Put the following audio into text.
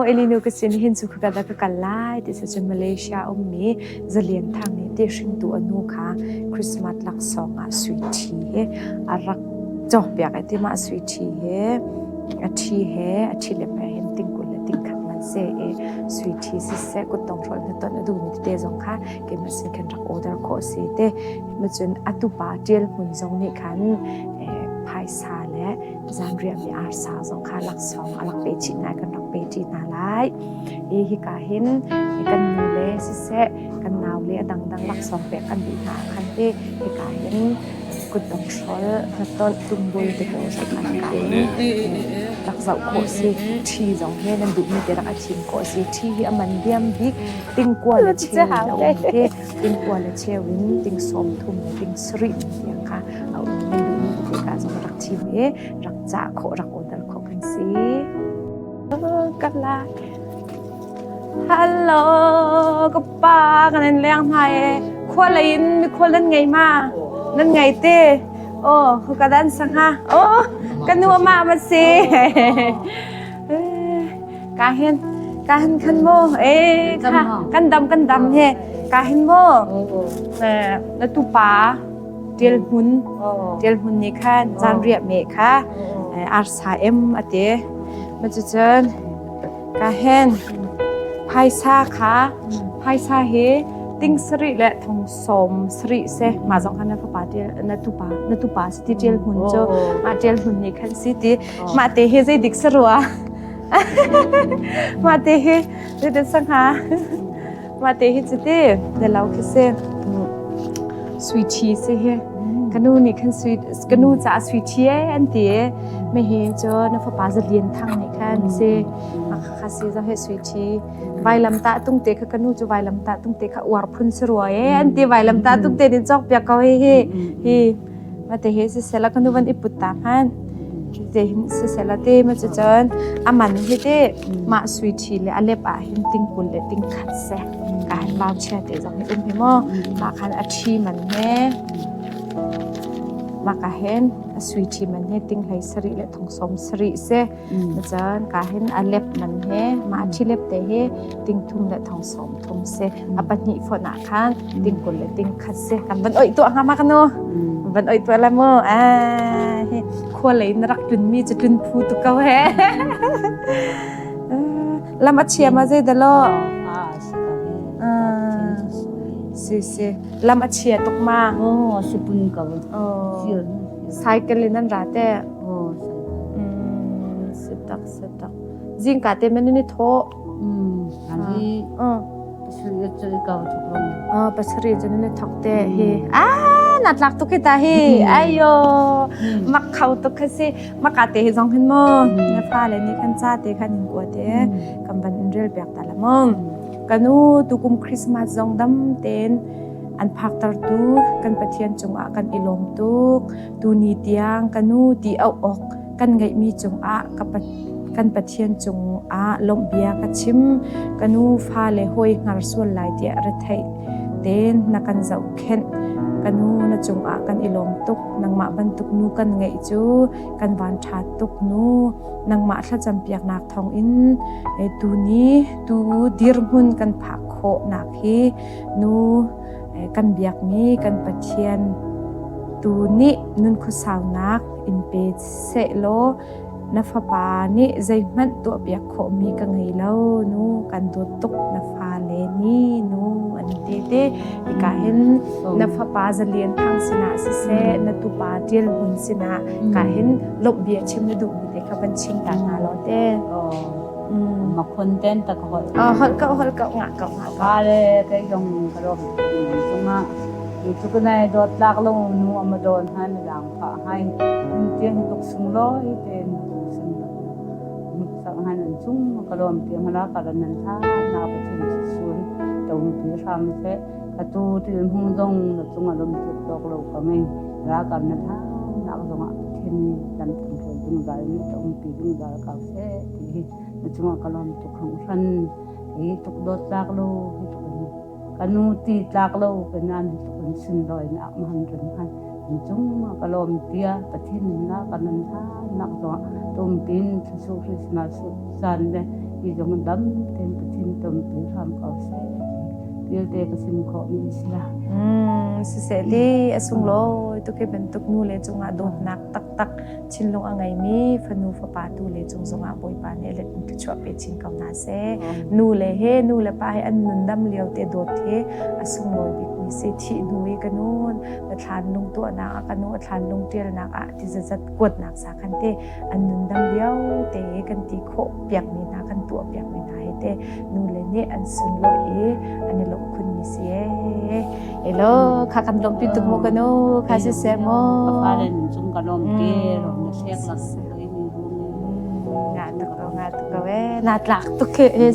เอลินูก็สินหินสุขกะดะกะกันไลติสจะมาเลเซียมีจะเลียนทางนี้เตชิงตัวนูค่ะคริสต์มาสลักสองสวีทีอารักจบอยากไอ้ที่มาสวีทีอาชีอาชีเล็บเห็นติงกุลติงขัดมันเสสวีทีสิเสกุตองชนตอนดูมีเตจงค่ะเกมสินกันรักออเดอร์โคสิเตมันจนอตุปาเจลหุ่นจงนี่คันภายซาและจานเรียมีอาร์ซาสงค่ะลักสองลักเปจินากันลักเปจินาไลฮิกาหินกันมูเลสิเสกันนาวเลดังลักสองเปกันดีนาคันเตฮิกาหินกุดองชอลนัตต้นตุ้มบุยเตโกสักการกันลักเสาโคสิทีจงเฮนันดูมีเตรักชิมโคสิทีอมันเดียมบิ๊กติงกัวเลเชลเอาเทติงกัวเลเชวินติงสมทุมติงสริอย่างค่ะเอาไม่ดูมีเตการสมรักทีเวรักจ่าโครักโอเดลโคกันสิกันละฮัลโหลก็ป้ากันนั่นเลี้ยงไทยควรอะไรมีควรเล่นไงมานั่นไงเต้โอ้คือกระดานสังหะโอ้กันนัวมาสิกาเห็นขันโมค่ะกันดำเฮกาเห็นโมแล้วตุปาเจลหุ่นนี่ค่ะจานเรียบเมค่ะอาร์ซาอเตมันจะเจอกาเห็นไพซาค่ะไพซาเฮติงสริและทองสมสริเซมาจงคันนัฟปาเดนัตุปาสติเจลหุ่นโจมาเจลหุ่นนี่คันสิติมาเตเฮใจดิกสรัวมาเตเฮเดสังหามาเตเฮจิเตเดลาวคิเซสวีทีเซเฮกันนูนี่คันสวีกันนูจะสวีทีอันเตไม่เฮโจนัฟปาจะเลียนทางนี่คันเซมาคาซีจะเฮสวีทีไวลำตาตุ้งเตะกันนูจะไวลำตาตุ้งเตะขวารพุนสรัวอันเตไวลำตาตุ้งเตะดิจอกเปียกเขาเฮมาเตเฮสิเสละกันนูวันอิปุตตาพันเตสิเสละเตมาจะเจนอามันเฮเตมาสวีทีเลยอเล็บหินติงกุลเลยติงขัดเซการบาวเชียเตจอกให้อุ้มพิโมมาคันอาชีมันเฮมากาเห็นสวีทีมันเฮติงไหลสริและทองสมสริเซมาจานกาเห็นอเล็บมันเฮมาอาชีเล็บเตเฮติงทุ่มและทองสมทุ่มเซอปัญญิฝนอาคารติงกุลและติงขัดเซกันบันอ้อยตัวหามากันโนบันอ้อยตัวละโมควรเลยนรักจุนมีจะจุนพูตุกเอาเฮลำอัดเชียมาเจเดลสิลำอัดเชียตกมาสิปุ่นกับไซเคิลนั่นราแต่สตักจิงกาเตมันนี่โถอันนี้สุริยจุลิกาวทุกลงปัสรีจะนี่ทักเตเฮนัดลักตุกิตาเฮไอโยมักเขาตุกสิมักกาเตจงขึ้นมั้งเนี่ยฟ้าเลยนี่ขันจ้าเตขันหินกัวเตกำบันอินเรียลเบียกตาละมั้งกันนูตุกุมคริสต์มาสจงดำเต็นอันพักตรตูกันปะเทียนจงอากันอิลมตุกตูนีเตียงกันนูตีเอาออกกันไงมีจงอากับกันปะเทียนจงอาลมเบียกัชิมกันนูฟ้าเลยหอยงารส่วนลายเดียระไทยเต็นนักกันเจ้าเข็นกันนูนะจงอากันอิลมตุกนังมาบันตุกนูกันไงจูกันวานชาตุกนูนังมาถ้าจำเปียกนักทองอินตูนี้ตูดิรมุนกันผักโคนักฮีนูกันเบียกมีกันปะเทียนตูนี้นุนคุสาวนักอินเปเซโลนัฟปานี่ใจมันตัวเบียกโคมีกันไงเล่านูกันตัวตุกนัฟาเลนี่นูอันเตอีกาเห็นนัฟปาจะเลียนทางสินะสิเซนตุปาเดียลหุ่นสินะกาเห็นลบเบียชิมนดูมีเด็กกับบัญชีต่างนาลอเต้มาคนเต้นตะกอนฮัลก็งะก็เลยก็ยงกระโดดตรงนั้นอยู่ทุกในโดดลากลงนูเอามาโดนให้ในหลังผ่าให้เตียงตกสูงร้อยเต็นสูงสังให้นั่นจุ้งกระโดดเตียงละกระนั้นท่านาไปถึงส่วนตรงที่ทำเสร็จกระตูที่หุ่นตรงตรงอารมณ์ตุกตกลงก็ไม่รักกันนั่นท่านักตรงที่นี่ดันถึงถึงกันตรงปีถึงกันเขาเสร็จที่จุ้งกระโดดตุกของฉันที่ตุกโดดลากลงที่ตุกนี้กันนูตีลากลงเป็นนั่นตุกสินลอยนักมันถึงให้จุ้งกระโดดเตียประเทศนี้นะกันนั้นท่านักตัวตุ่มปินสุขริสมาสุสันเนี่ย pi jong dam ten tin tom pi ham ko se pi te ka sim ko mi sila si se di asung lo to ke bentuk nu le chunga dot nak tak tak chinlong angai mi fanu fa pa tu le chung zonga boi pa ne le tu chwa pe chin kaw na se nu le he nu le pa he an nun dam leo te dot he asung lo bik ni se thi nui kanun la thlan lung to na kanu thlan lung tel na ka ti za zat kot nak sa khan te an nun dam leo te kan ti kho piak ni na kan tu piak ni na he te nu le ne an sun lo e an lo khun ni se hello kha kan lom pi tuk mo kanu kha se se mo pa len chung ka lom ke ro na sek la ke ni ru nga tu ko we na tlak tu ke